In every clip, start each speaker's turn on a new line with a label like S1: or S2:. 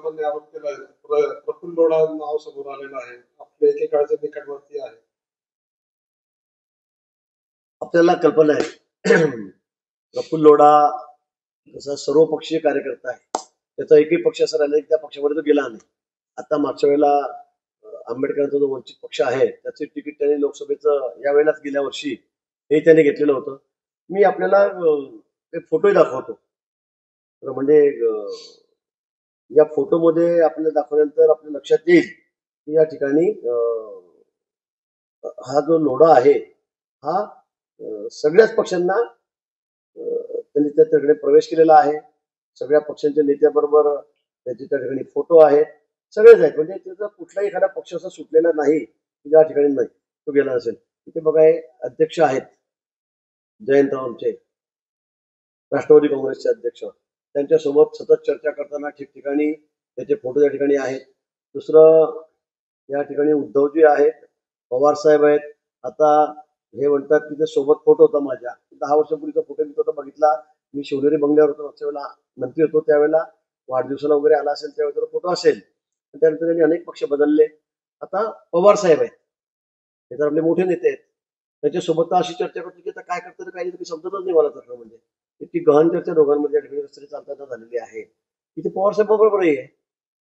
S1: लोकांनी आरोप केला आहे. प्रफुल्ल लोढा नाव समोर आलेलं आहे, आपल्या एकेकाळच्या निकटवर्ती आहे.
S2: आपल्याला कल्पना आहे प्रफुल्ल लोढा तसा सर्वपक्षीय कार्यकर्ता आहे. त्याचा एकही पक्ष असा राहिला की त्या पक्षामध्ये तो गेला नाही. आता मागच्या वेळेला आंबेडकरांचा जो वंचित पक्ष आहे त्याचे तिकीट त्यांनी लोकसभेचं यावेळेलाच गेल्या वर्षी हे त्यांनी घेतलेलं होतं. मी आपल्याला एक फोटोही दाखवतो. म्हणजे या फोटोमध्ये आपल्याला दाखवल्यानंतर आपल्या लक्षात येईल की या ठिकाणी हा जो लोढा आहे हा सगळ्याच पक्षांना त्यांनी त्याच्याकडे प्रवेश केलेला आहे. सगळ्या पक्षांच्या नेत्याबरोबर त्याचे त्या ठिकाणी फोटो आहेत, सगळेच आहेत. म्हणजे त्याचा कुठलाही एखादा पक्ष असा सुटलेला नाही की ज्या ठिकाणी नाही तो गेला असेल. तिथे बघा हे अध्यक्ष आहेत जयंतराव आमचे, राष्ट्रवादी काँग्रेसचे अध्यक्ष, त्यांच्यासोबत सतत चर्चा करताना ठिकठिकाणी त्याचे फोटो त्या ठिकाणी आहेत. दुसरं या ठिकाणी उद्धवजी आहेत, पवार साहेब आहेत. आता हे म्हणतात की ते सोबत फोटो होता माझ्या 10 वर्षापूर्वीचा फोटो मी तो बघितला. मी शिवनेरी बंगल्यावर होतो, मागच्या वेळेला मंत्री होतो, त्यावेळेला वाढदिवसाला वगैरे आला असेल त्यावेळेला फोटो असेल. त्यानंतर त्यांनी अनेक पक्ष बदलले. आता पवार साहेब आहेत, हे तर आपले मोठे नेते आहेत. त्याच्यासोबत अशी चर्चा करतो की आता काय करतं काही तरी समजतच नाही मला तसं. म्हणजे इतकी गहन चर्चा दोघांमध्ये या ठिकाणी रस्त्याने चालताना झालेली आहे. तिथे पवार साहेब बरोबरही आहे.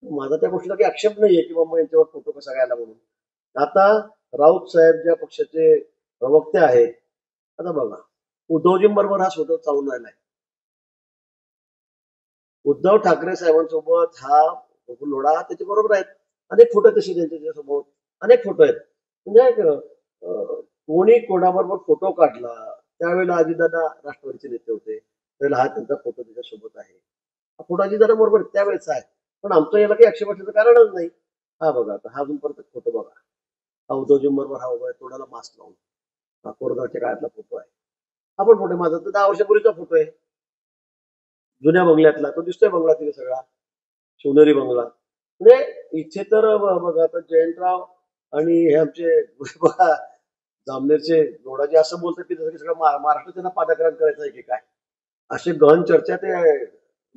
S2: माझा त्या गोष्टीला काही आक्षेप नाहीये की बाबा यांच्यावर फोटो कसा घ्यायला म्हणून. आता राऊत साहेब ज्या पक्षाचे प्रवक्ते आहेत, आता बघा उद्धवजींबरोबर हा स्वतः चालून राहिलाय. उद्धव ठाकरे साहेबांसोबत हा लोढा त्याच्या बरोबर आहेत. अनेक फोटो तसे त्यांच्यासोबत अनेक फोटो आहेत. म्हणजे कोणी कोणाबरोबर फोटो काढला त्यावेळेला अजितदादा राष्ट्रवादीचे नेते होते, त्यावेळेला हा त्यांचा फोटो त्याच्यासोबत आहे. हा फोटो अजितदादा बरोबर त्यावेळेचा आहे. पण आमचं याला काही आक्षेप असण्याचं कारणच नाही. हा बघा आता हा अजून परत फोटो बघा, हा उद्धवजींबरोबर हा उभा आहे तोंडाला मास्क लावून. हा कोरोनाच्या काळातला फोटो आहे. हा पण फोटो माझा तर 10 वर्षापूर्वीचा फोटो आहे, जुन्या बंगल्यातला. तो दिसतोय बंगला तिथे सगळा, शिवनेरी बंगला. म्हणजे इथे तर बघा आता जयंतराव आणि हे आमचे बघा जामनेरचे लोढाजी असं बोलतात की जसं की सगळं महाराष्ट्र त्यांना पादाक्रांत करायचं आहे की काय. असे गहन चर्चा ते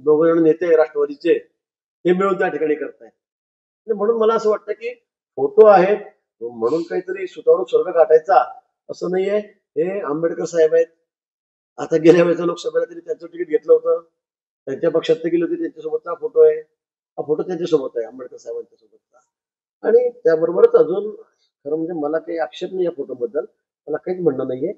S2: दोघ जण नेते राष्ट्रवादीचे हे मिळून त्या ठिकाणी करतायत. म्हणून मला असं वाटतं की फोटो आहेत म्हणून काहीतरी सुतारू स्वर्ग गाठायचा असं नाहीये. हे आंबेडकर साहेब आहेत. आता गेल्या वेळेच्या लोकसभेला तरी त्यांचं तिकीट घेतलं होतं, त्यांच्या पक्षात ते गेले होते, त्यांच्यासोबतचा फोटो आहे. हा फोटो त्यांच्यासोबत आहे, आंबेडकर साहेबांच्या सोबतचा. आणि त्याबरोबरच अजून खरं म्हणजे मला काही आक्षेप नाही या फोटोबद्दल, मला काहीच म्हणणं नाहीये.